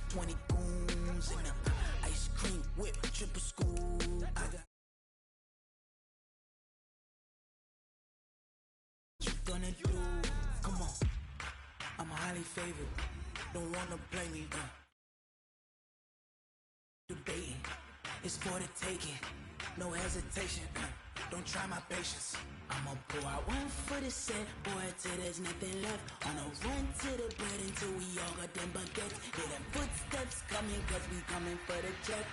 20 goons in them. Ice cream whip, triple school. I got what you gonna do? Come on, I'm highly favored. Don't wanna play me, debating, it's for the taking. No hesitation, don't try my patience. I'ma pour out one for the set, boy, till there's nothing left. On a run to the bread until we all got them baguettes. Hear them footsteps coming, cause we coming for the check.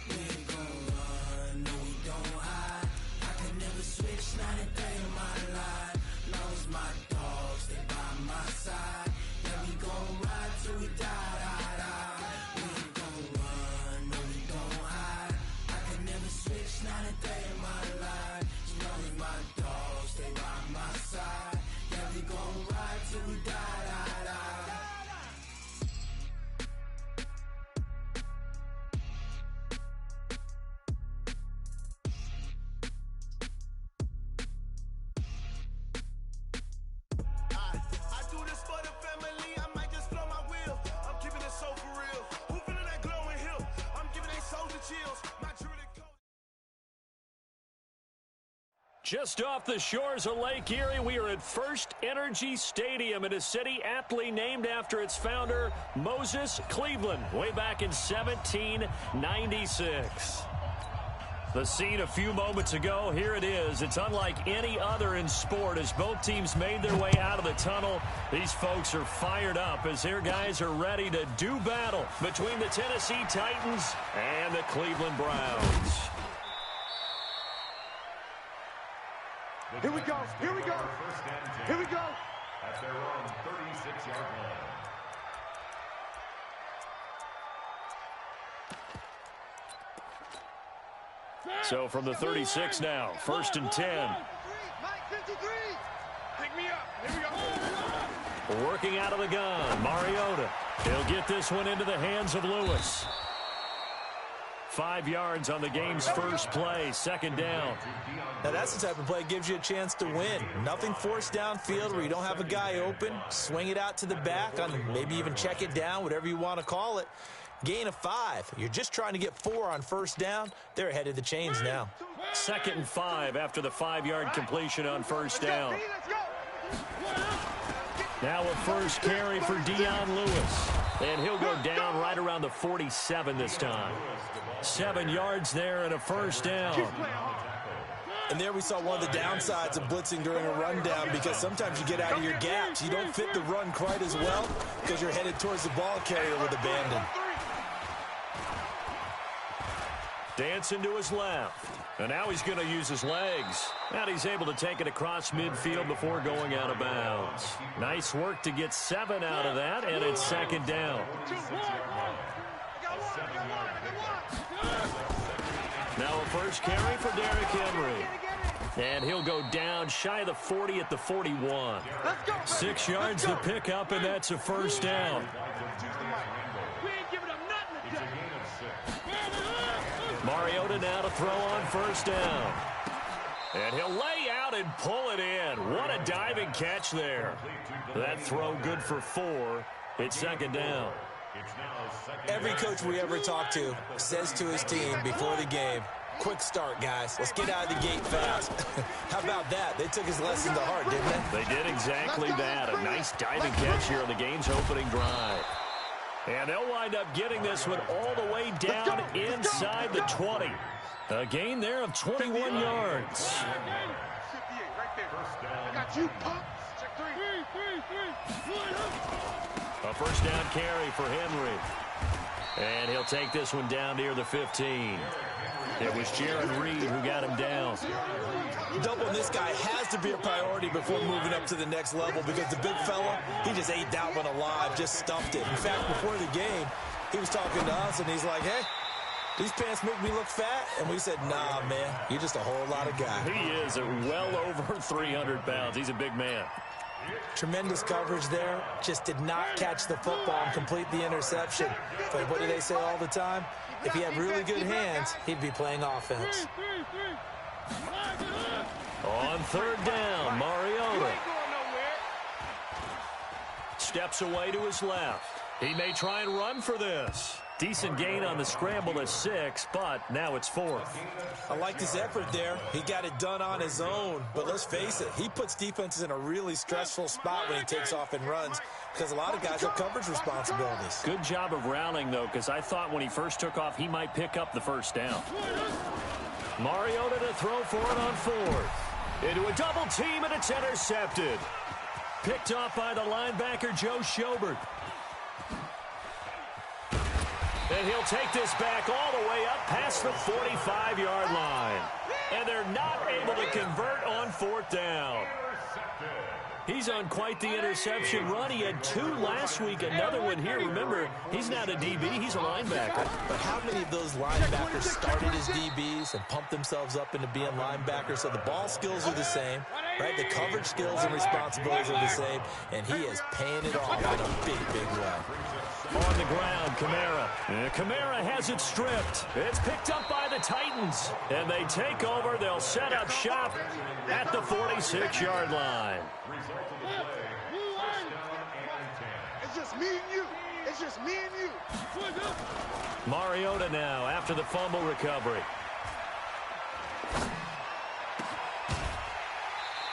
We ain't gon' run, no we don't hide. I can never switch, not a day in my life. Long as my dogs, they by my side. Yeah, we gon' ride till we die, die, die. We ain't gon' run, no we don't hide. I can never switch, not a day in my life. As long as my dogs, they by my side. Yeah, we gon' ride till we die, die, die. Just off the shores of Lake Erie, we are at First Energy Stadium in a city aptly named after its founder, Moses Cleveland, way back in 1796. The scene a few moments ago, here it is. It's unlike any other in sport as both teams made their way out of the tunnel. These folks are fired up as their guys are ready to do battle between the Tennessee Titans and the Cleveland Browns. Here we go, here we go, here we go. At their own 36-yard line. So from the 36 now, 1st and 10. Pick me up, here we go. Working out of the gun, Mariota. He'll get this one into the hands of Lewis. 5 yards on the game's first play, 2nd down. Now that's the type of play that gives you a chance to win. Nothing forced downfield where you don't have a guy open. Swing it out to the back, on maybe even check it down, whatever you want to call it. Gain of 5. You're just trying to get 4 on 1st down. They're ahead of the chains now. 2nd and 5 after the 5-yard completion on 1st down. Now a first carry for Dion Lewis. And he'll go down right around the 47 this time. 7 yards there and a 1st down. And there we saw one of the downsides of blitzing during a rundown, because sometimes you get out of your gaps. You don't fit the run quite as well because you're headed towards the ball carrier with abandon. Dancing to his left. And now he's going to use his legs. And he's able to take it across midfield before going out of bounds. Nice work to get 7 out of that, and it's 2nd down. Now a first carry for Derrick Henry. And he'll go down shy of the 40 at the 41. 6 yards to pick up, and that's a 1st down. Mariota now to throw on 1st down. And he'll lay out and pull it in. What a diving catch there. That throw good for 4. It's 2nd down. Every coach we ever talk to says to his team before the game, quick start, guys. Let's get out of the gate fast. How about that? They took his lesson to heart, didn't they? They did exactly that. A nice diving catch here on the game's opening drive. And they'll wind up getting this one all the way down inside the 20. A gain there of 21 yards. A 1st down carry for Henry. And he'll take this one down near the 15. It was Jaron Reed who got him down. Doubling this guy has to be a priority before moving up to the next level, because the big fella, he just ate that one alive, just stuffed it. In fact, before the game, he was talking to us, and he's like, hey, these pants make me look fat. And we said, nah, man, you're just a whole lot of guy. He is well over 300 pounds. He's a big man. Tremendous coverage there. Just did not catch the football and complete the interception. But what do they say all the time? If he had really good hands, he'd be playing offense. On 3rd down, Mariota. steps away to his left. He may try and run for this. Decent gain on the scramble at 6, but now it's 4th. I liked his effort there. He got it done on his own. But let's face it, he puts defenses in a really stressful spot when he takes off and runs because a lot of guys have coverage responsibilities. Good job of rallying, though, because I thought when he first took off, he might pick up the first down. Mariota to throw for it on 4th. Into a double team, and it's intercepted. Picked off by the linebacker, Joe Schobert. And he'll take this back all the way up past the 45-yard line. And they're not able to convert on 4th down. He's on quite the interception run. He had 2 last week, another one here. Remember, he's not a DB, he's a linebacker. But how many of those linebackers started as DBs and pumped themselves up into being linebackers? So the ball skills are the same, right? The coverage skills and responsibilities are the same, and he is paying it off in a big, big way. On the ground, Kamara. And Kamara has it stripped. It's picked up by the Titans. And they take over. They'll set up shop at the 46-yard line. It's just me and you. It's just me and you. Mariota now after the fumble recovery.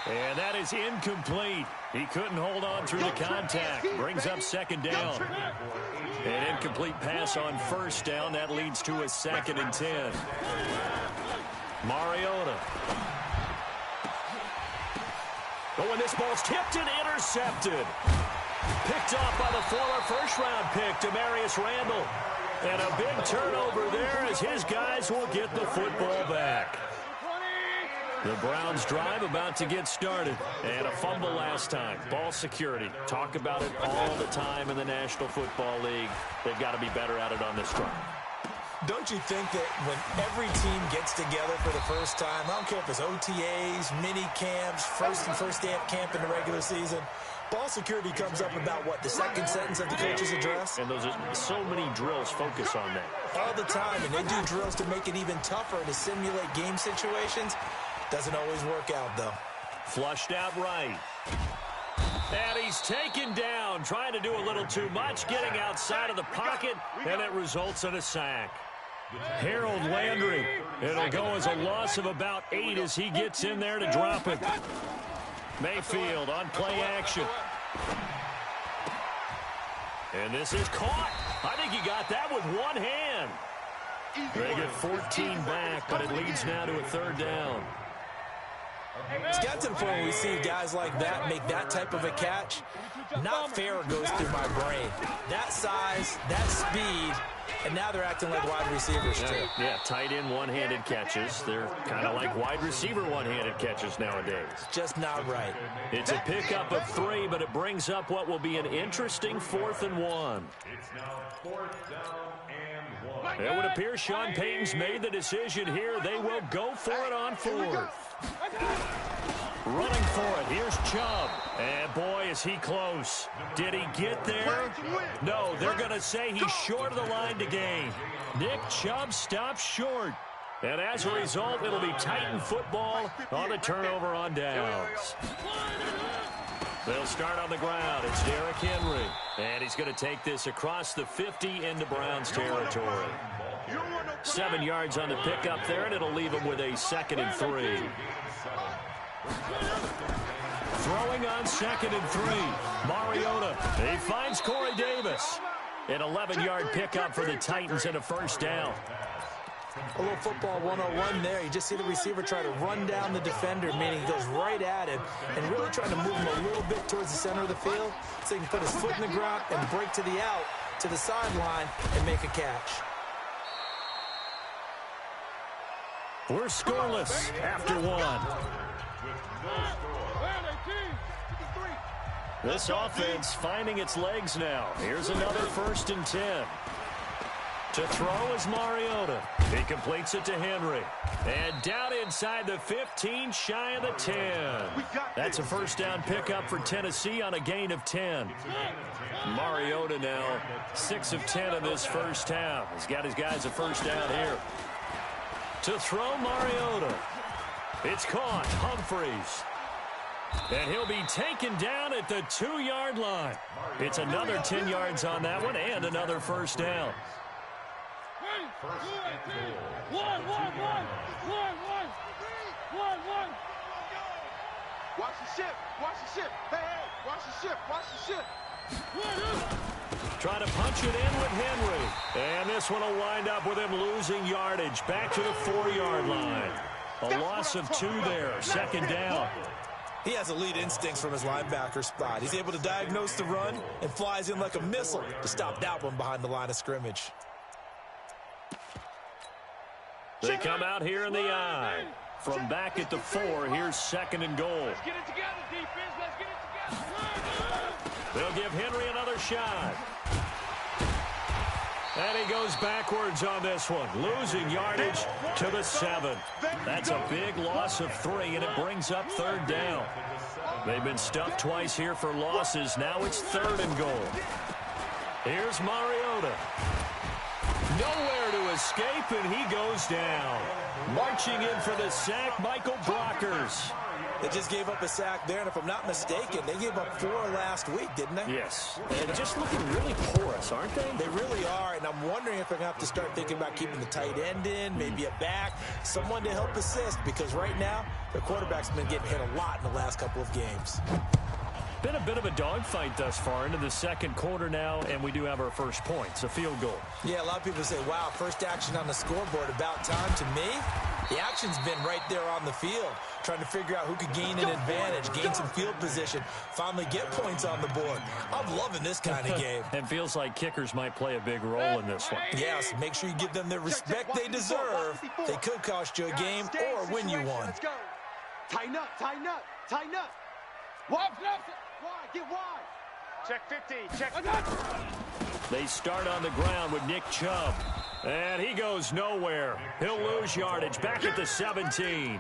And that is incomplete. He couldn't hold on through the contact. Brings up 2nd down. An incomplete pass on 1st down. That leads to a 2nd and 10. Mariota. Oh, and this ball's tipped and intercepted. Picked off by the former first-round pick, Demarius Randall. And a big turnover there as his guys will get the football back. The Browns drive about to get started. And a fumble last time. Ball security. Talk about it all the time in the National Football League. They've got to be better at it on this drive. Don't you think that when every team gets together for the first time, I don't care if it's OTAs, mini camps, first day at camp in the regular season, ball security comes up about, what, the second sentence of the coach's address? And those are so many drills focus on that. All the time, and they do drills to make it even tougher to simulate game situations. Doesn't always work out, though. Flushed out right. And he's taken down, trying to do a little too much, getting outside of the pocket, and it results in a sack. Harold Landry. It'll go as a loss of about 8 as he gets in there to drop it. Mayfield on play action. And this is caught. I think he got that with one hand. They get 14 back, but it leads now to a 3rd down. It's got to the point where we see guys like that make that type of a catch. Not fair goes through my brain. That size, that speed, and now they're acting like wide receivers too. Yeah, tight end one-handed catches. They're kind of like wide receiver one-handed catches nowadays. Just not right. It's a pickup of 3, but it brings up what will be an interesting 4th and 1. It's now 4th down and 1. It would appear Sean Payton's made the decision here. They will go for it on 4th. Running for it. Here's Chubb. And boy, is he close. Did he get there? No, they're going to say he's short of the line to gain. Nick Chubb stops short. And as a result, it'll be Titan football on the turnover on downs. They'll start on the ground. It's Derrick Henry. And he's going to take this across the 50 into Browns territory. 7 yards on the pickup there, and it'll leave him with a 2nd and 3. Throwing on 2nd and 3. Mariota. He finds Corey Davis. An 11-yard pickup for the Titans and a 1st down. A little football 101 there. You just see the receiver try to run down the defender, meaning he goes right at him and really trying to move him a little bit towards the center of the field so he can put his foot in the ground and break to the out, to the sideline, and make a catch. We're scoreless after 1. This offense finding its legs now. Here's another 1st and 10. To throw is Mariota. He completes it to Henry. And down inside the 15, shy of the 10. That's a 1st down pickup for Tennessee on a gain of 10. Mariota now 6 of 10 in this first half. He's got his guys a 1st down here. To throw Mariota. It's caught. Humphreys. And he'll be taken down at the 2-yard line. It's another 10 yards on that one and another first down. One. Watch the ship. Hey, watch the ship. Trying to punch it in with Henry. And this one will wind up with him losing yardage. Back to the 4-yard line. A loss of 2 there. Second down. He has elite instincts from his linebacker spot. He's able to diagnose the run and flies in like a missile to stop that one behind the line of scrimmage. They come out here in the I. From back at the 4, here's second and goal. Let's get it together, defense. Let's get it together. They'll give Henry another shot. And he goes backwards on this one, losing yardage to the 7. That's a big loss of 3, and it brings up third down. They've been stuffed twice here for losses. Now it's third and goal. Here's Mariota. Nowhere to escape, and he goes down. Marching in for the sack, Michael Brockers. They just gave up a sack there, and if I'm not mistaken, they gave up 4 last week, didn't they? Yes. And just looking really porous, aren't they? They really are, and I'm wondering if they're going to have to start thinking about keeping the tight end in, maybe a back, someone to help assist, because right now, their quarterback's been getting hit a lot in the last couple of games. Been a bit of a dogfight thus far into the second quarter now, and we do have our first points, a field goal. Yeah, a lot of people say, wow, first action on the scoreboard, about time. To me, the action's been right there on the field, trying to figure out who could gain an advantage, gain some field position, finally get points on the board. I'm loving this kind of game. It feels like kickers might play a big role in this one. Yes, make sure you give them the respect they deserve. They could cost you a game or win you one. Let's go. Tighten up. Wide, get wide. Check 50, check. They start on the ground with Nick Chubb. And he goes nowhere. He'll lose yardage back at the 17.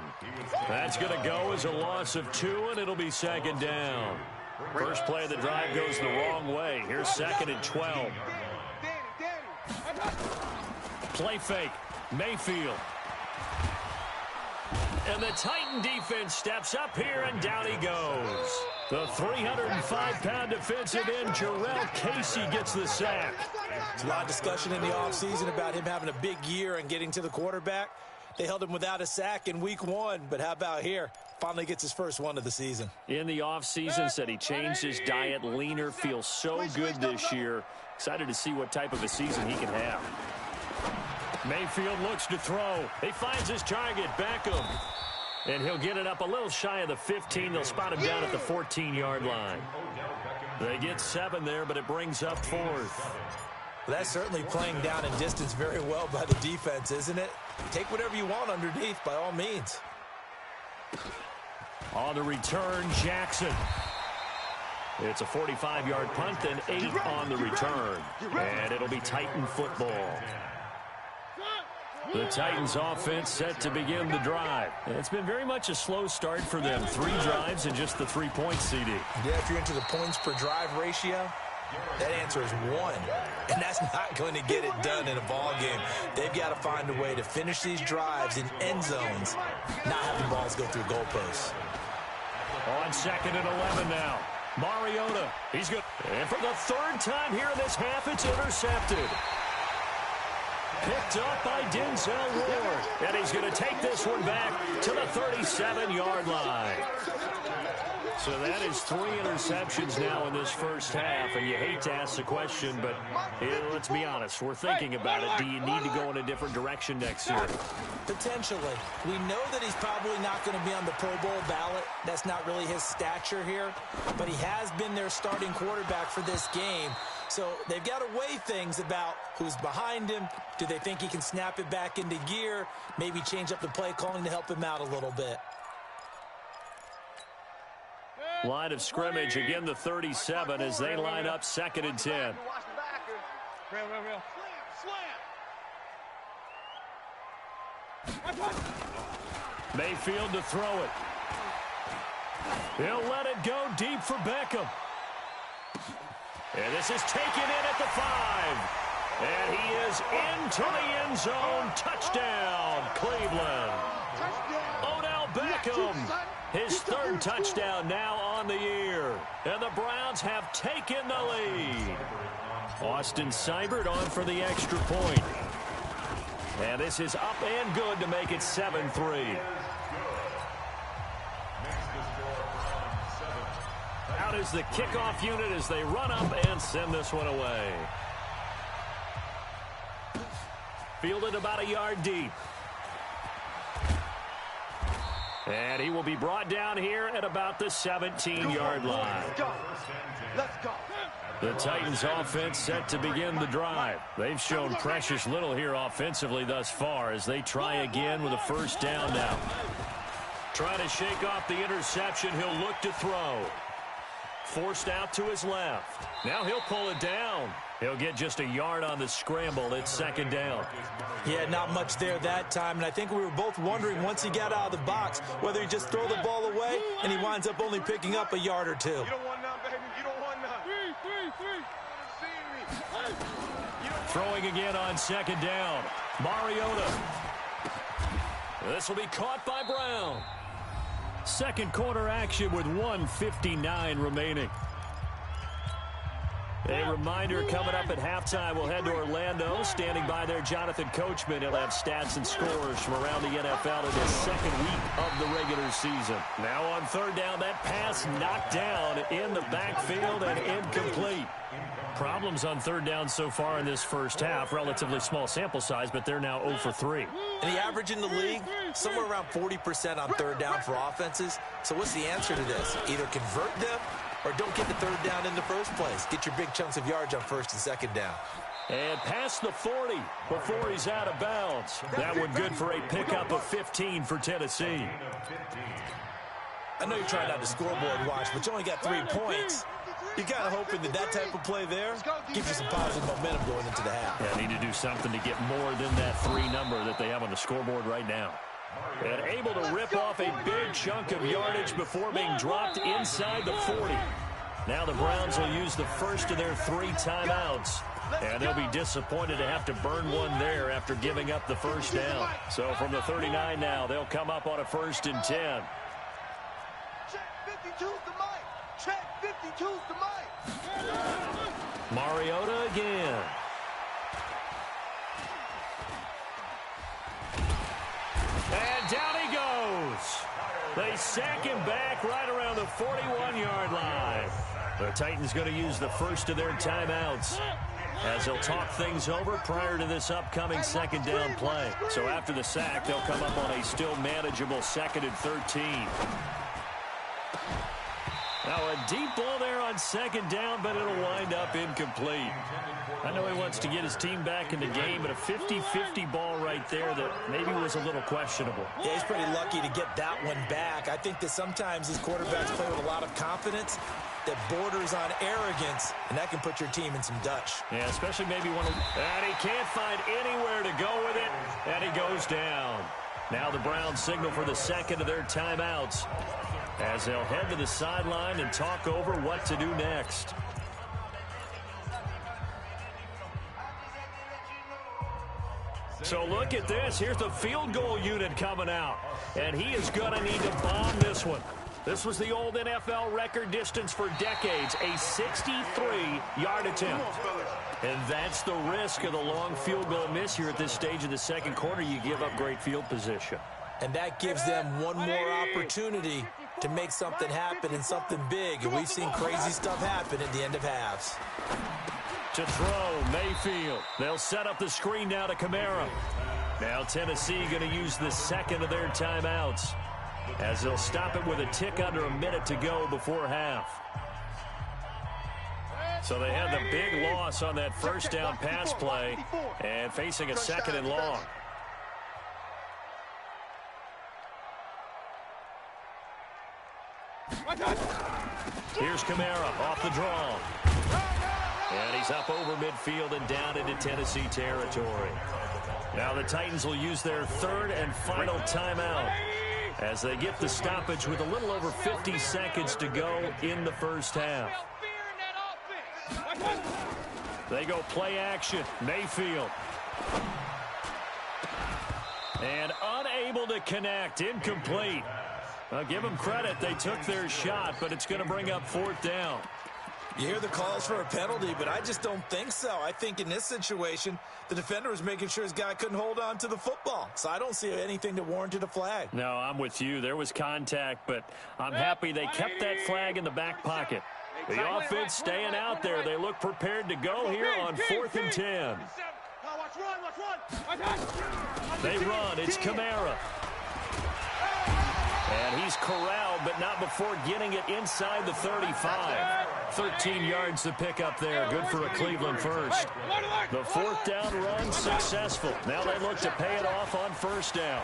That's going to go as a loss of 2, and it'll be second down. First play of the drive goes the wrong way. Here's second and 12. Play fake. Mayfield. And the Titan defense steps up here, and down he goes. The 305-pound defensive end, Jarrell Casey, gets the sack. There's a lot of discussion in the offseason about him having a big year and getting to the quarterback. They held him without a sack in week 1, but how about here? Finally gets his first one of the season. In the offseason, said he changed his diet, leaner, feels so good this year. Excited to see what type of a season he can have. Mayfield looks to throw. He finds his target, Beckham. And he'll get it up a little shy of the 15. They'll spot him down at the 14-yard line. They get 7 there, but it brings up 4th. Well, that's certainly playing down in distance very well by the defense, isn't it? Take whatever you want underneath, by all means. On the return, Jackson. It's a 45-yard punt and 8 on the return. And it'll be Titan football. The Titans offense set to begin the drive. It's been very much a slow start for them. 3 drives and just the 3 points, CD. Yeah, if you're into the points per drive ratio, that answer is 1. And that's not going to get it done in a ball game. They've got to find a way to finish these drives in end zones, not having balls go through goalposts. On second and 11 now. Mariota, he's good. And for the 3rd time here in this half, it's intercepted. Picked up by Denzel Ward. And he's going to take this one back to the 37-yard line. So that is 3 interceptions now in this first half. And you hate to ask the question, but let's be honest. We're thinking about it. Do you need to go in a different direction next year? Potentially. We know that he's probably not going to be on the Pro Bowl ballot. That's not really his stature here. But he has been their starting quarterback for this game. So they've got to weigh things about who's behind him. Do they think he can snap it back into gear? Maybe change up the play calling to help him out a little bit. Line of scrimmage, again the 37 as they line up second and 10. Real. Mayfield to throw it. He'll let it go deep for Beckham. And this is taken in at the 5. And he is into the end zone. Touchdown, Cleveland. Odell Beckham, his 3rd return touchdown now on the year. And the Browns have taken the lead. Austin Seibert on for the extra point. And this is up and good to make it 7-3. Out is the kickoff unit as they run up and send this one away. Fielded about a yard deep. And he will be brought down here at about the 17-yard line. Let's go. The Titans offense set to begin the drive. They've shown precious little here offensively thus far as they try again with a first down now. Trying to shake off the interception, he'll look to throw. Forced out to his left. Now he'll pull it down. He'll get just a yard on the scramble. It's second down. Yeah, not much there that time, and I think we were both wondering once he got out of the box whether he'd just throw the ball away, and he winds up only picking up a yard or two. You don't want none, baby. You don't want none. Throwing again on second down. Mariota. This will be caught by Brown. Second quarter action with 1:59 remaining. A reminder coming up at halftime, we'll head to Orlando. Standing by there, Jonathan Coachman. He'll have stats and scores from around the NFL in his second week of the regular season. Now on third down, that pass knocked down in the backfield and incomplete. Problems on third down so far in this first half. Relatively small sample size, but they're now 0 for 3. And the average in the league, somewhere around 40% on third down for offenses. So what's the answer to this? Either convert them or don't get the third down in the first place. Get your big chunks of yards on first and second down. And past the 40 before he's out of bounds. That one good for a pickup of 15 for Tennessee. I know you're trying not to scoreboard watch, but you only got 3 points. You're kind of hoping that that type of play there gives you some positive momentum going into the half. Yeah, need to do something to get more than that 3 number that they have on the scoreboard right now. And able to rip off a big chunk of yardage before being dropped inside the 40. Now the Browns will use the first of their 3 timeouts. And they'll be disappointed to have to burn one there after giving up the first down. So from the 39 now, they'll come up on a 1st and 10. Check 52's the mic. Check 52's the mic. Mariota again. And down he goes. They sack him back right around the 41-yard line. The Titans going to use the first of their timeouts as they'll talk things over prior to this upcoming second down play. So after the sack, they'll come up on a still manageable 2nd and 13. Now a deep ball there on second down, but it'll wind up incomplete. I know he wants to get his team back in the game, but a 50-50 ball right there that maybe was a little questionable. Yeah, he's pretty lucky to get that one back. I think that sometimes these quarterbacks play with a lot of confidence that borders on arrogance, and that can put your team in some Dutch. Yeah, especially maybe one of... And he can't find anywhere to go with it, and he goes down. Now the Browns signal for the second of their timeouts as they'll head to the sideline and talk over what to do next. So look at this. Here's the field goal unit coming out, and he is going to need to bomb this one. This was the old NFL record distance for decades, a 63-yard attempt. And that's the risk of the long field goal miss here at this stage of the second quarter. You give up great field position. And that gives them one more opportunity to make something happen and something big. And we've seen crazy stuff happen at the end of halves. To throw, Mayfield. They'll set up the screen now to Kamara. Now Tennessee going to use the second of their timeouts as they'll stop it with a tick under a minute to go before half. So they had the big loss on that first down pass play and facing a 2nd and long. Here's Kamara off the draw. And he's up over midfield and down into Tennessee territory. Now the Titans will use their 3rd and final timeout as they get the stoppage with a little over 50 seconds to go in the first half. They go play action. Mayfield. And unable to connect. Incomplete. Give them credit. They took their shot, but it's going to bring up 4th down. You hear the calls for a penalty, but I just don't think so. I think in this situation, the defender was making sure his guy couldn't hold on to the football. So I don't see anything that warranted a flag. No, I'm with you. There was contact, but I'm happy they kept that flag in the back pocket. The offense staying out there. They look prepared to go here on 4th and 10. They run. It's Kamara. And he's corralled, but not before getting it inside the 35. 13 yards to pick up there. Good for a Cleveland first. The 4th down run successful. Now they look to pay it off on 1st down.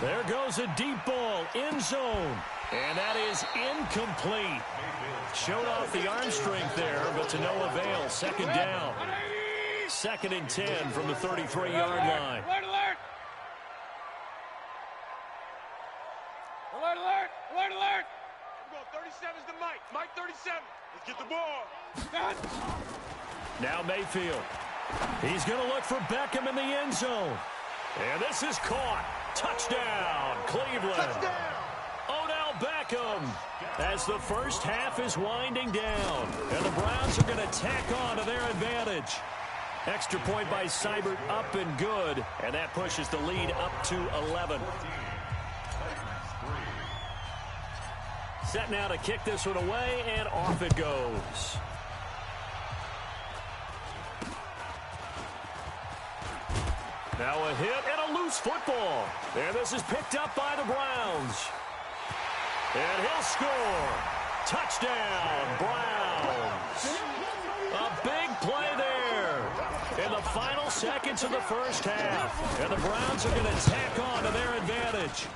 There goes a deep ball, end zone. And that is incomplete. Showed off the arm strength there, but to no avail. 2nd down. 2nd and 10 from the 33-yard line. Alert, alert, alert, alert. We're going 37's to Mike. Mike 37. Let's get the ball. Now Mayfield. He's going to look for Beckham in the end zone. And this is caught. Touchdown, Cleveland. Touchdown. Odell Beckham as the first half is winding down. And the Browns are going to tack on to their advantage. Extra point by Seibert up and good. And that pushes the lead up to 11. Set now to kick this one away, and off it goes. Now a hit and a loose football. And this is picked up by the Browns. And he'll score. Touchdown, Browns. A big play there in the final seconds of the first half. And the Browns are going to tack on to their advantage.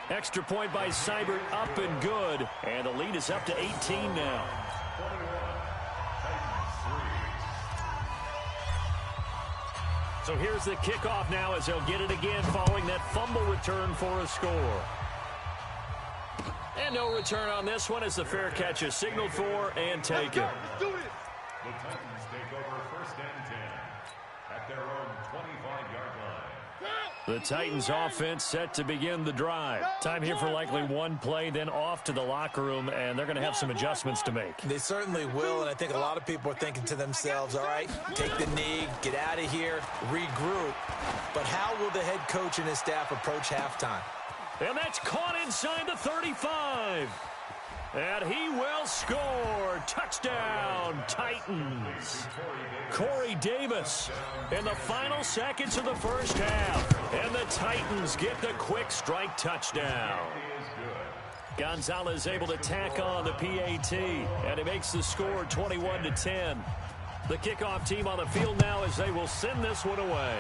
Extra point by Seibert up and good. And the lead is up to 18 now. So here's the kickoff now as they'll get it again following that fumble return for a score. And no return on this one as the fair catch is signaled for and taken. The Titans take over 1st and 10 at their own 25-yard line. The Titans offense set to begin the drive. Time here for likely one play, then off to the locker room, and they're going to have some adjustments to make. They certainly will, and I think a lot of people are thinking to themselves, all right, take the knee, get out of here, regroup. But how will the head coach and his staff approach halftime? And that's caught inside the 35. And he will score. Touchdown, Titans. Corey Davis in the final seconds of the first half. And the Titans get the quick strike touchdown. Gonzalez able to tack on the PAT. And it makes the score 21-10. The kickoff team on the field now as they will send this one away.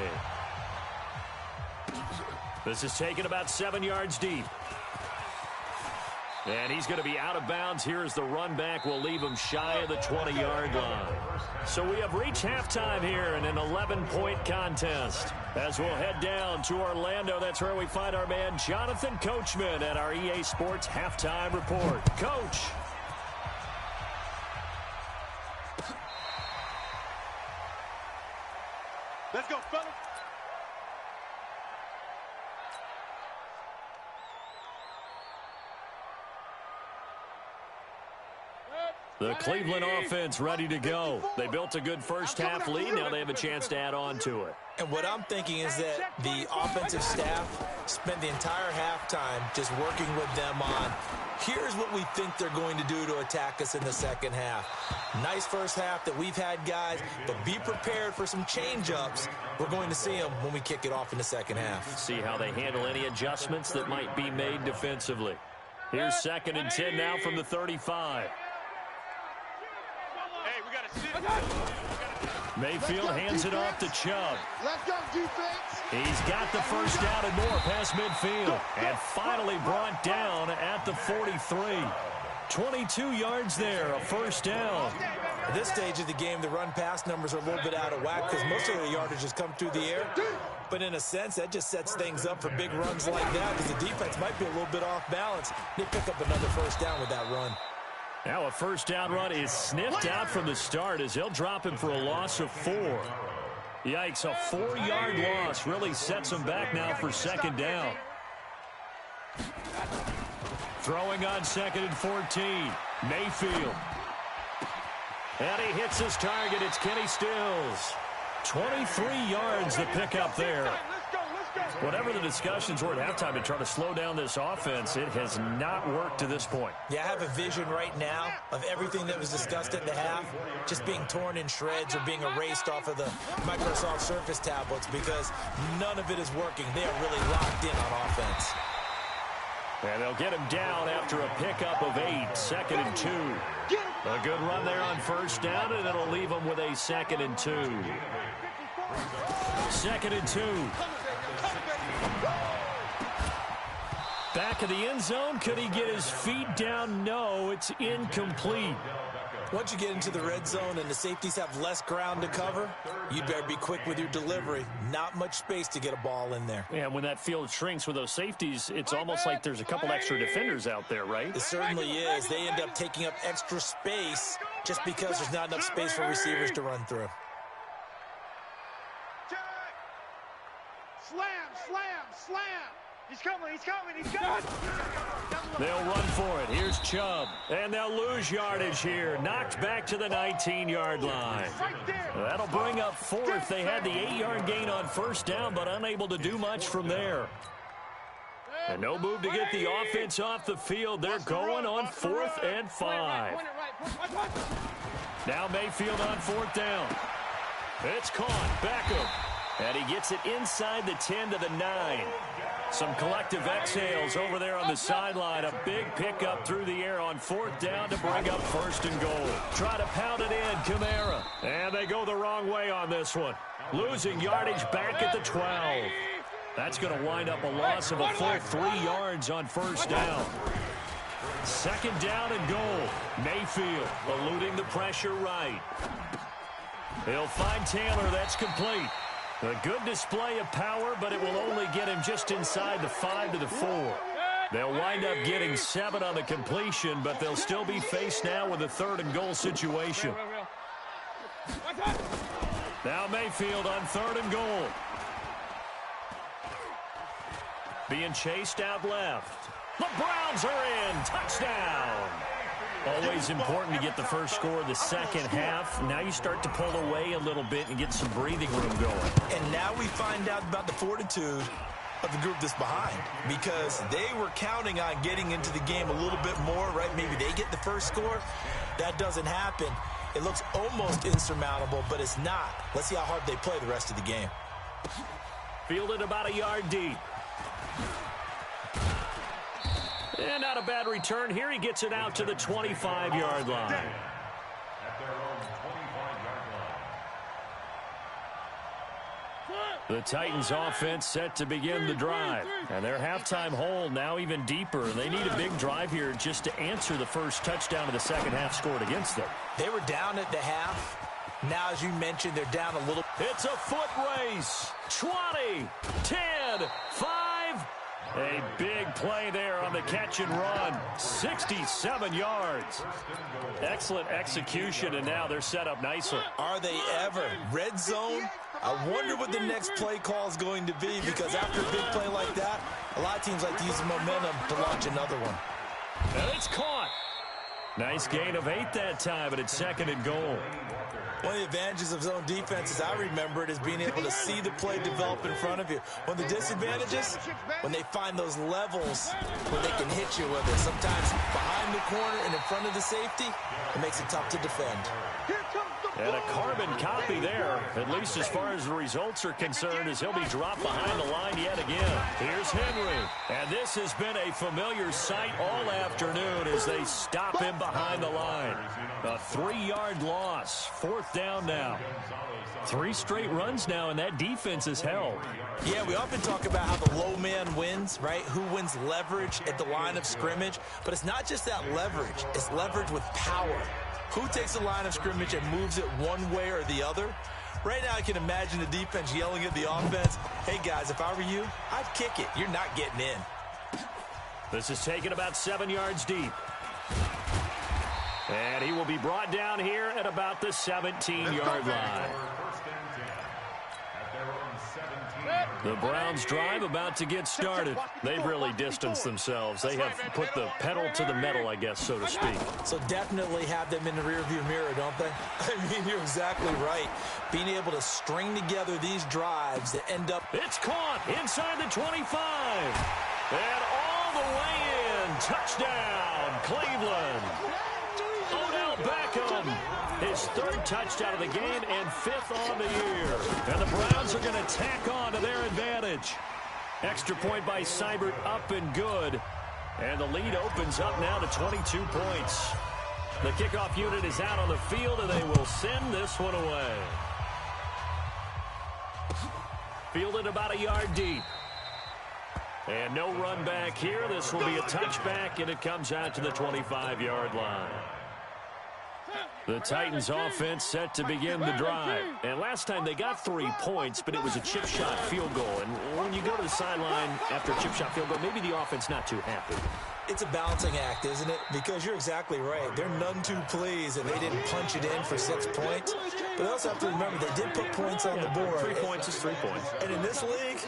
This is taken about 7 yards deep. And he's going to be out of bounds here as the run back will leave him shy of the 20-yard line. So we have reached halftime here in an 11-point contest. As we'll head down to Orlando, that's where we find our man Jonathan Coachman at our EA Sports Halftime Report. Coach. Let's go, fellas. The Cleveland offense ready to go. They built a good first half lead. Now they have a chance to add on to it. And what I'm thinking is that the offensive staff spent the entire halftime just working with them on, here's what we think they're going to do to attack us in the second half. Nice first half that we've had, guys, but be prepared for some change-ups. We're going to see them when we kick it off in the second half. See how they handle any adjustments that might be made defensively. Here's 2nd and 10 now from the 35. Mayfield hands it off to Chubb. Let's go, defense. He's got the first down and more past midfield. And finally brought down at the 43. 22 yards there, a first down. At this stage of the game, the run-pass numbers are a little bit out of whack because most of the yardage has come through the air. But in a sense, that just sets things up for big runs like that because the defense might be a little bit off balance. They pick up another first down with that run. Now a first down run is sniffed out from the start as they'll drop him for a loss of 4. Yikes, a 4-yard loss really sets him back now for 2nd down. Throwing on 2nd and 14. Mayfield. And he hits his target. It's Kenny Stills. 23 yards the pickup there. Whatever the discussions were at halftime to try to slow down this offense, it has not worked to this point. Yeah, I have a vision right now of everything that was discussed at the half just being torn in shreds or being erased off of the Microsoft Surface tablets because none of it is working. They are really locked in on offense. And they'll get him down after a pickup of 8, 2nd and 2. A good run there on 1st down, and it'll leave him with a 2nd and 2. 2nd and 2. Back of the end zone. Could he get his feet down? No, it's incomplete. Once you get into the red zone and the safeties have less ground to cover, you better be quick with your delivery. Not much space to get a ball in there. And when that field shrinks with those safeties, it's almost like there's a couple extra defenders out there, right? It certainly is. They end up taking up extra space just because there's not enough space for receivers to run through. Slam, slam, slam. He's coming, he's coming, he's coming. They'll run for it. Here's Chubb. And they'll lose yardage here. Knocked back to the 19-yard line. That'll bring up 4th. They had the 8-yard gain on 1st down, but unable to do much from there. And no move to get the offense off the field. They're going on 4th and 5. Now Mayfield on 4th down. It's caught. Beckham. And he gets it inside the 10 to the 9. Some collective exhales over there on the sideline. A big pickup through the air on 4th down to bring up 1st and goal. Try to pound it in, Kamara. And they go the wrong way on this one. Losing yardage back at the 12. That's going to wind up a loss of a full 3 yards on 1st down. 2nd down and goal. Mayfield eluding the pressure right. He'll find Taylor. That's complete. A good display of power, but it will only get him just inside the 5 to the 4. They'll wind up getting 7 on the completion, but they'll still be faced now with a 3rd and goal situation. Now Mayfield on 3rd and goal. Being chased out left. The Browns are in. Touchdown. Always important to get the first score of the second half. Now you start to pull away a little bit and get some breathing room going. And now we find out about the fortitude of the group that's behind, because they were counting on getting into the game a little bit more, right? Maybe they get the first score. That doesn't happen. It looks almost insurmountable, but it's not. Let's see how hard they play the rest of the game. Fielded about a yard deep. And not a bad return here. He gets it out to the 25-yard line. At their own 25-yard line. The Titans offense set to begin the drive. And their halftime hole now even deeper. They need a big drive here just to answer the first touchdown of the second half scored against them. They were down at the half. Now, as you mentioned, they're down a little. It's a foot race. 20, 10, 5. A big play there on the catch and run. 67 yards. Excellent execution, and now they're set up nicely. Are they ever? Red zone? I wonder what the next play call is going to be, because after a big play like that, a lot of teams like to use the momentum to launch another one. And it's caught. Nice gain of 8 that time, but it's 2nd and goal. One of the advantages of zone defense, as I remember it, is being able to see the play develop in front of you. One of the disadvantages, when they find those levels when they can hit you with it. Sometimes behind the corner and in front of the safety, it makes it tough to defend. And a carbon copy there, at least as far as the results are concerned, as he'll be dropped behind the line yet again. Here's Henry. And this has been a familiar sight all afternoon as they stop him behind the line. A 3-yard loss. 4th down now. 3 straight runs now, and that defense is held. Yeah, we often talk about how the low man wins, right? Who wins leverage at the line of scrimmage. But it's not just that leverage. It's leverage with power. Who takes the line of scrimmage and moves it one way or the other? Right now I can imagine the defense yelling at the offense, hey guys, if I were you, I'd kick it. You're not getting in. This is taken about 7 yards deep. And he will be brought down here at about the 17-yard line. First and 10. At their own 17-yard line. The Browns drive about to get started. They've really distanced themselves. They have put the pedal to the metal, I guess, so to speak. So definitely have them in the rearview mirror, don't they? I mean, you're exactly right. Being able to string together these drives that end up... It's caught inside the 25. And all the way in. Touchdown, Cleveland. Odell Beckham. His third touchdown of the game and fifth on the year. And the Browns are going to tack on to their advantage. Extra point by Seibert, up and good. And the lead opens up now to 22 points. The kickoff unit is out on the field, and they will send this one away. Fielded about a yard deep. And no run back here. This will be a touchback, and it comes out to the 25-yard line. The Titans offense set to begin the drive. And last time they got 3 points, but it was a chip shot field goal. And when you go to the sideline after a chip shot field goal, maybe the offense not too happy. It's a balancing act, isn't it? Because you're exactly right. They're none too pleased that they didn't punch it in for 6 points. But they also have to remember they did put points on the board. 3 points is 3 points. And in this league,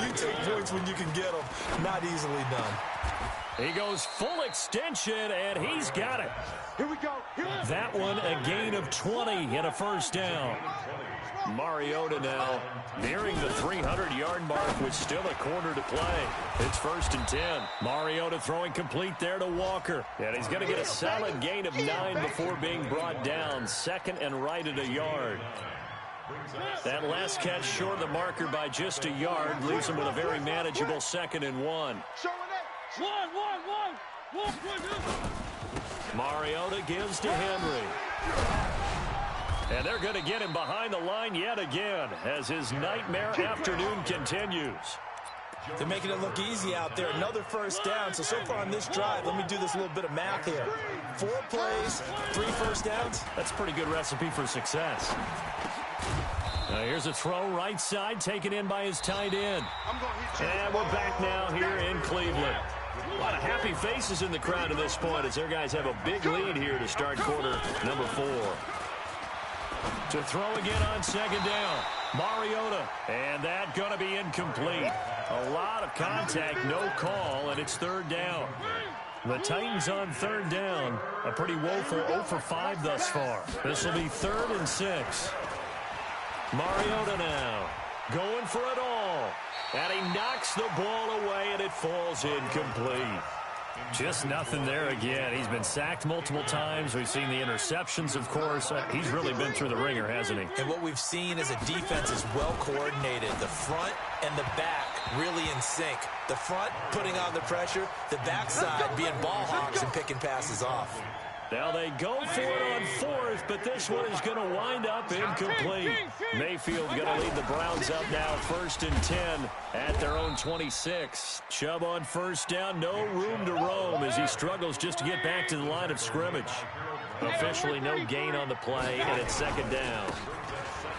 you take points when you can get them. Not easily done. He goes full extension, and he's got it. Here we go. That one a gain of 20 and a first down. Mariota now nearing the 300-yard mark with still a quarter to play. It's 1st and 10. Mariota throwing complete there to Walker. And he's going to get a solid gain of 9 before being brought down. 2nd and right at a yard. That last catch short of the marker by just a yard leaves him with a very manageable 2nd and 1. Mariota gives to Henry. And they're going to get him behind the line yet again as his nightmare afternoon continues. They're making it look easy out there. Another first down. So far on this drive, let me do this little bit of math here. 4 plays, 3 first downs. That's a pretty good recipe for success. Now here's a throw right side taken in by his tight end. And we're back now here in Cleveland. A lot of happy faces in the crowd at this point as their guys have a big lead here to start quarter number 4. To throw again on 2nd down. Mariota. And that going to be incomplete. A lot of contact, no call, and it's 3rd down. The Titans on 3rd down. A pretty woeful 0 for 5 thus far. This will be 3rd and 6. Mariota now going for it all. And he knocks the ball away, and it falls incomplete. Just nothing there again. He's been sacked multiple times. We've seen the interceptions, of course. He's really been through the ringer, hasn't he? And what we've seen is a defense is well coordinated. The front and the back really in sync. The front putting on the pressure, the backside being ball hawks and picking passes off. Now they go for it on 4th, but this one is going to wind up incomplete. Mayfield going to lead the Browns up now 1st and 10 at their own 26. Chubb on 1st down, no room to roam as he struggles just to get back to the line of scrimmage. Officially no gain on the play, and it's 2nd down.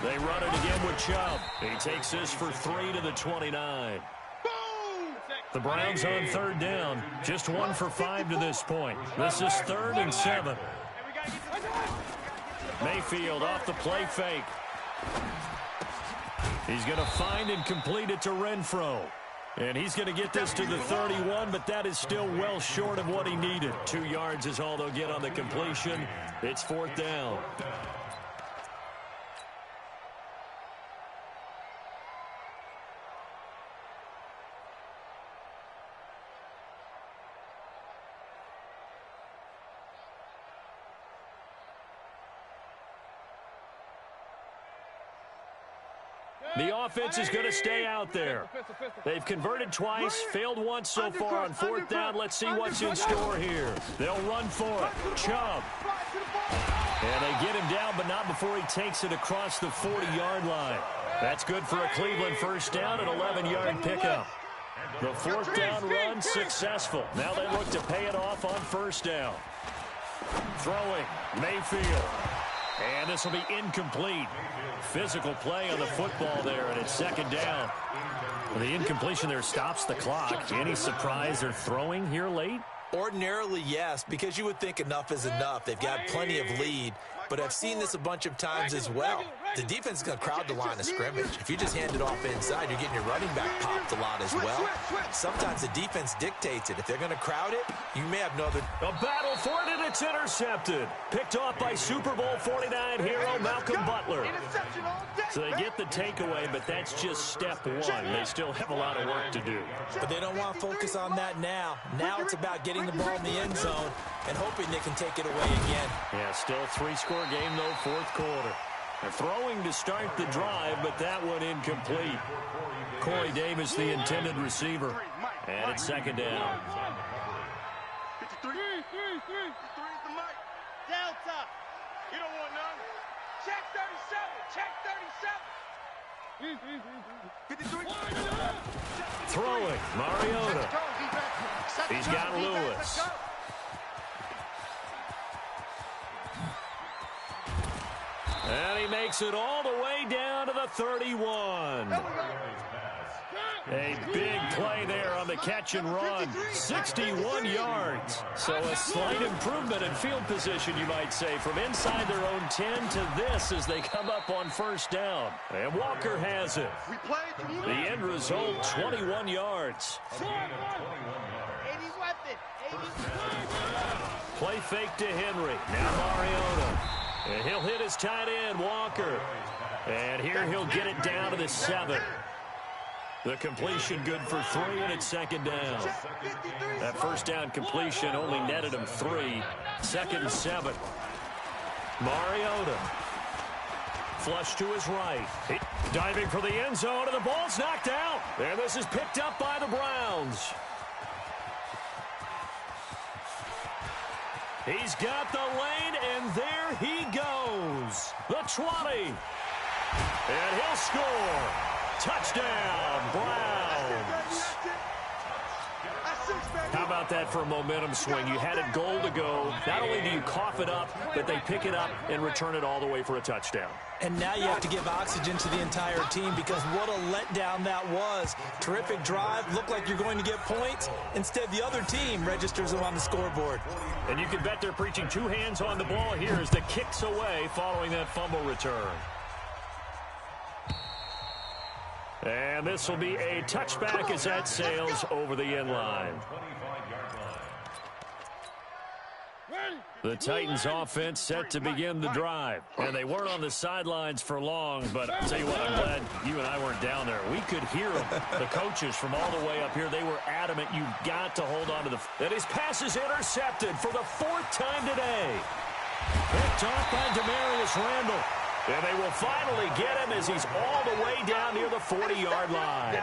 They run it again with Chubb. He takes this for 3 to the 29. The Browns on 3rd down, just 1 for 5 to this point. This is 3rd and 7. Mayfield off the play fake. He's going to find and complete it to Renfro. And he's going to get this to the 31, but that is still well short of what he needed. 2 yards is all they'll get on the completion. It's 4th down. The offense is going to stay out there. They've converted twice, failed once so far on 4th down. Let's see what's in store here. They'll run for it. Chubb. And they get him down, but not before he takes it across the 40-yard line. That's good for a Cleveland first down, an 11-yard pickup. The 4th down run successful. Now they look to pay it off on 1st down. Throwing, Mayfield. And this will be incomplete. Physical play on the football there, and it's 2nd down. The incompletion there stops the clock. Any surprise they're throwing here late? Ordinarily, yes, because you would think enough is enough. They've got plenty of lead. but I've seen this a bunch of times as well. The defense is going to crowd the line of scrimmage. If you just hand it off inside, you're getting your running back popped a lot as well. Sometimes the defense dictates it. If they're going to crowd it, you may have no other. A battle for it, and it's intercepted. Picked off by Super Bowl 49 hero Malcolm Butler. So they get the takeaway, but that's just step one. They still have a lot of work to do. But they don't want to focus on that now. Now it's about getting the ball in the end zone and hoping they can take it away again. Yeah, still a 3-score game, though, fourth quarter. They're throwing to start the drive, but that one incomplete. Corey Davis, the intended receiver. And it's second down. 53. 53 is the mic. Delta. You don't want none. Check 37. Check 37. 53. Throwing, Mariota. He's got Lewis. And he makes it all the way down to the 31. A big play there on the catch and run. 61 yards. So a slight improvement in field position, you might say, from inside their own 10 to this as they come up on first down. And Walker has it. The end result, 21 yards. Play fake to Henry. Now Mariota. And he'll hit his tight end, Walker. And here he'll get it down to the 7. The completion good for 3, and it's second down. That first down completion only netted him 3. Second and 7. Mariota. Flush to his right. Diving for the end zone, and the ball's knocked out. And this is picked up by the Browns. He's got the lane, and there he goes. The 20. And he'll score. Touchdown, Browns. How about that for a momentum swing? You had it goal to go. Not only do you cough it up, but they pick it up and return it all the way for a touchdown. And now you have to give oxygen to the entire team because what a letdown that was. Terrific drive. Looked like you're going to get points. Instead, the other team registers them on the scoreboard. And you can bet they're preaching 2 hands on the ball here as the kick's away following that fumble return. And this will be a touchback as that sails over the end line. The Titans offense set to begin the drive. And they weren't on the sidelines for long, but I'll tell you what, I'm glad you and I weren't down there. We could hear them. The coaches from all the way up here, they were adamant. You've got to hold on to the... And his pass is intercepted for the 4th time today. Picked off by Demarius Randall. And they will finally get him as he's all the way down near the 40-yard line.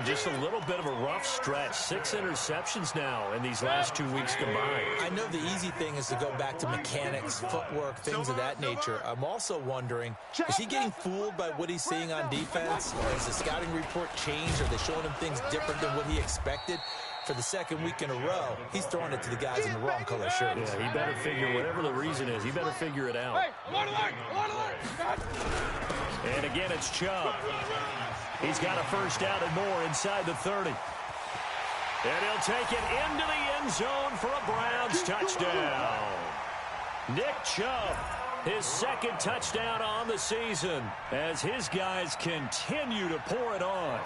Just a little bit of a rough stretch. 6 interceptions now in these last 2 weeks combined. I know the easy thing is to go back to mechanics, footwork, things of that nature. I'm also wondering, is he getting fooled by what he's seeing on defense? Or has the scouting report changed? Are they showing him things different than what he expected? For the 2nd week in a row, he's throwing it to the guys in the wrong color shirts. Yeah, he better figure, whatever the reason is, he better figure it out. And again, it's Chubb. He's got a first down and more inside the 30. And he'll take it into the end zone for a Browns touchdown. Nick Chubb, his 2nd touchdown on the season as his guys continue to pour it on.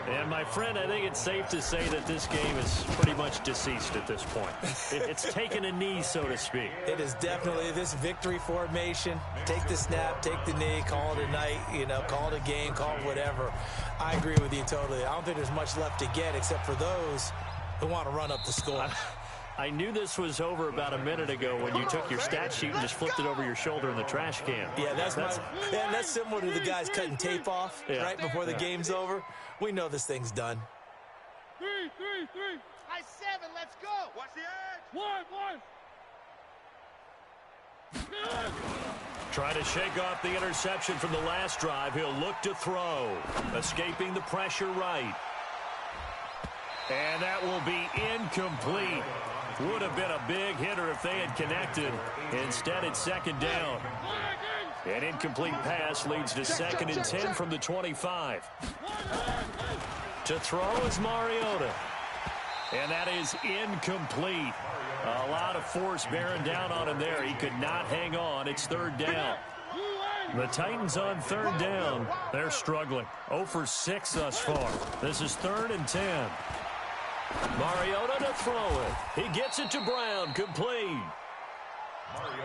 And, my friend, I think it's safe to say that this game is pretty much deceased at this point. It's taken a knee, so to speak. It is definitely this victory formation. Take the snap, take the knee, call it a night, call it a game, call it whatever. I agree with you totally. I don't think there's much left to get except for those who want to run up the score. I knew this was over about a minute ago when you took your stat sheet and just flipped it over your shoulder in the trash can. Yeah, that's similar to the guys cutting tape off right before the game's over. We know this thing's done. 3. High 7, let's go. Watch the edge. 1. Try to shake off the interception from the last drive. He'll look to throw. Escaping the pressure right. And that will be incomplete. Would have been a big hitter if they had connected. Instead, it's 2nd down. An incomplete pass leads to 2nd and 10 from the 25. To throw is Mariota. And that is incomplete. A lot of force bearing down on him there. He could not hang on. It's third down. The Titans on third down. They're struggling. 0 for 6 thus far. This is 3rd and 10. Mariota to throw it. He gets it to Brown. Complete.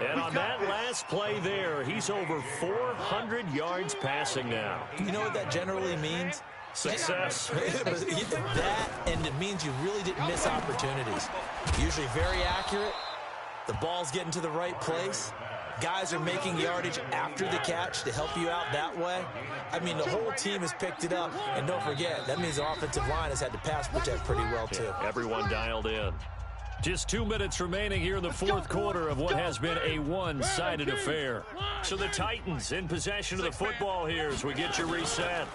And on that last play there, he's over 400 yards passing now. You know what that generally means? Success. That, and it means you really didn't miss opportunities. Usually very accurate. The ball's getting to the right place. Guys are making yardage after the catch to help you out that way. I mean, the whole team has picked it up. And don't forget, that means the offensive line has had to pass protect pretty well, too. Yeah, everyone dialed in. Just 2 minutes remaining here in the fourth quarter of what has been a one-sided affair. So the Titans in possession of the football here as we get you reset.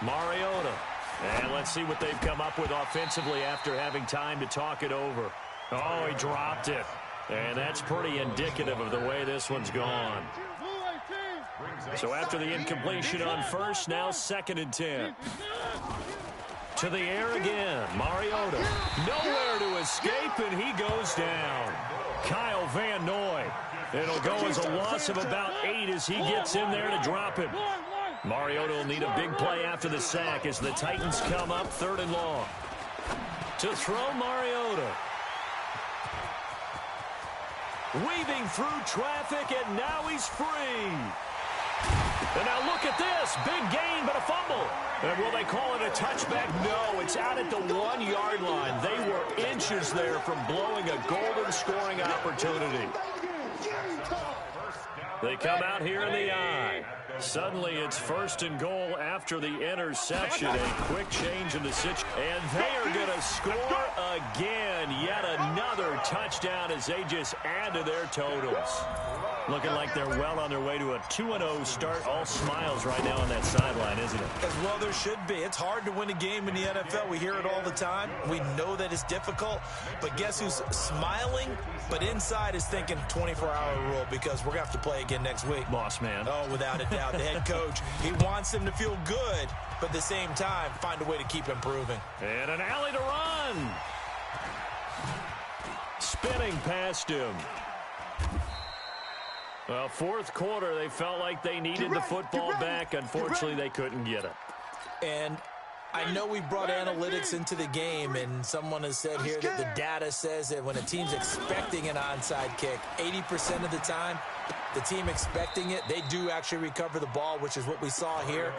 Mariota. And let's see what they've come up with offensively after having time to talk it over. Oh, he dropped it. And that's pretty indicative of the way this one's gone. So after the incompletion on first, now 2nd and 10. To the air again. Mariota. Nowhere to escape, and he goes down. Kyle Van Noy. It'll go as a loss of about 8 as he gets in there to drop him. Mariota will need a big play after the sack as the Titans come up 3rd and long. To throw Mariota. Weaving through traffic, and now he's free. And now look at this. Big gain, but a fumble. And will they call it a touchback? No, it's out at the 1-yard line. They were inches there from blowing a golden scoring opportunity. They come out here in the I. Suddenly it's 1st and goal after the interception. A quick change in the situation. And they are going to score again. Yet another touchdown as they just add to their totals. Looking like they're well on their way to a 2-0 start. All smiles right now on that sideline, isn't it? As well there should be. It's hard to win a game in the NFL. We hear it all the time. We know that it's difficult. But guess who's smiling? But inside is thinking 24-hour rule because we're going to have to play again next week. Boss man. Oh, without a doubt. The head coach, he wants them to feel good, but at the same time, find a way to keep improving. And an alley to run. Spinning past him. Well, fourth quarter, they felt like they needed the football back. Unfortunately, they couldn't get it. And I know we brought analytics into the game, and someone has said here that the data says that when a team's expecting an onside kick, 80% of the time, the team expecting it, they do actually recover the ball, which is what we saw here.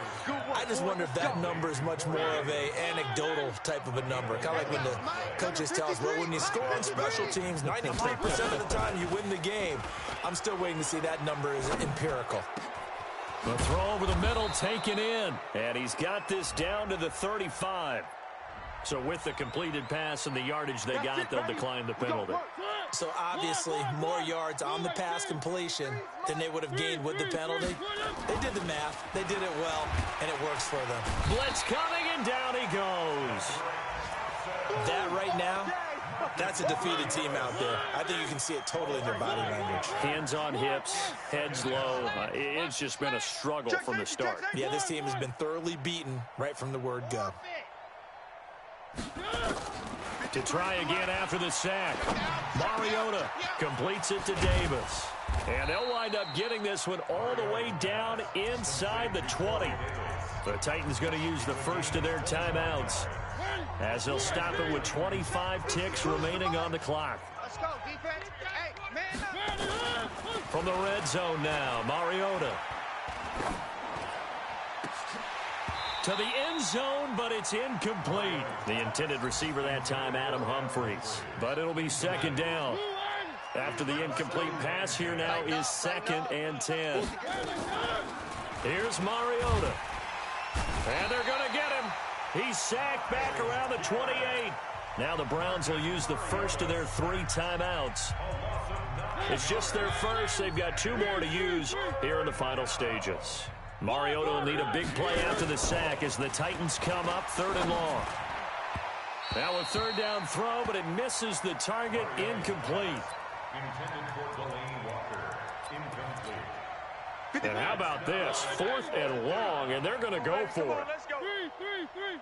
I just wonder if that number is much more of a anecdotal type of a number. Kind of like when the coaches tell us, well, when you score on special teams, 93% of the time you win the game. I'm still waiting to see that number is empirical. The throw over the middle taken in. And he's got this down to the 35. So with the completed pass and the yardage they got, they'll decline the penalty. So obviously more yards on the pass completion than they would have gained with the penalty. They did the math. They did it well, and it works for them. Blitz coming, and down he goes. That right now, that's a defeated team out there. I think you can see it totally in their body language. Hands on hips, heads low. It's just been a struggle from the start. Yeah, this team has been thoroughly beaten right from the word go. To try again after the sack. Mariota completes it to Davis. And they'll wind up getting this one all the way down inside the 20. The Titans going to use the first of their timeouts as they'll stop it with 25 ticks remaining on the clock. Let's go, defense. Hey, man up. From the red zone now, Mariota. To the end zone, but it's incomplete. The intended receiver that time, Adam Humphries. But it'll be 2nd down. After the incomplete pass, here now is 2nd and 10. Here's Mariota. And they're going to get him. He's sacked back around the 28. Now the Browns will use the first of their 3 timeouts. It's just their first. They've got 2 more to use here in the final stages. Mariota will need a big play after the sack as the Titans come up 3rd and long. Now a 3rd down throw, but it misses the target. Incomplete. Intended for Delaney Walker. Incomplete. And how about this? 4th and long, and they're going to go for it. Let's go. 3.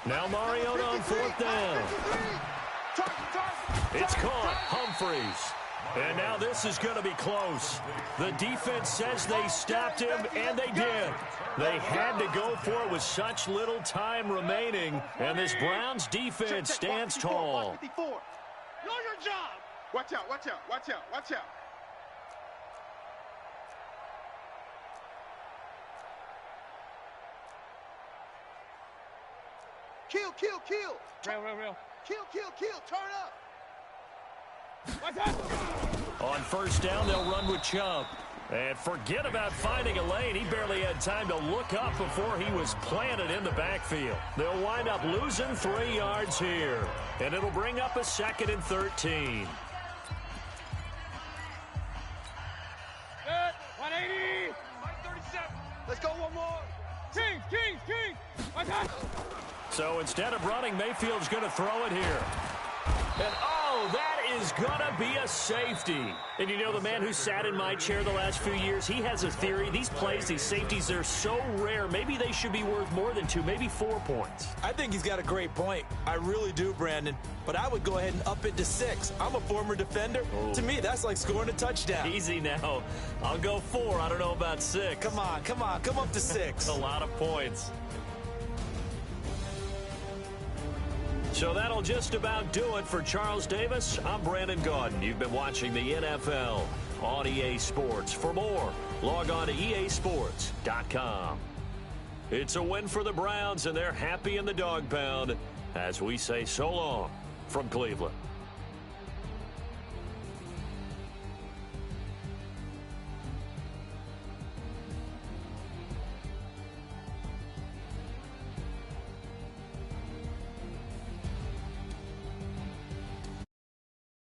Now Mariota on 4th down. It's caught. Humphreys. And now this is going to be close. The defense says they stopped him, and they did. They had to go for it with such little time remaining, and this Browns defense stands tall. Know your job. Watch out, watch out, watch out, watch out. Kill. Real. Kill. Turn up. On 1st down, they'll run with Chubb. And forget about finding a lane. He barely had time to look up before he was planted in the backfield. They'll wind up losing 3 yards here. And it'll bring up a 2nd and 13. 180. 37. Let's go one more. King. So instead of running, Mayfield's going to throw it here. And, oh, that is going to be a safety. And you know, the man who sat in my chair the last few years, he has a theory. These plays, these safeties, they're so rare. Maybe they should be worth more than 2, maybe 4 points. I think he's got a great point. I really do, Brandon. But I would go ahead and up it to 6. I'm a former defender. Oh. To me, that's like scoring a touchdown. Easy now. I'll go 4. I don't know about 6. Come on. Come up to 6. A lot of points. So that'll just about do it for Charles Davis. I'm Brandon Gaudin. You've been watching the NFL on EA Sports. For more, log on to easports.com. It's a win for the Browns, and they're happy in the dog pound as we say so long from Cleveland.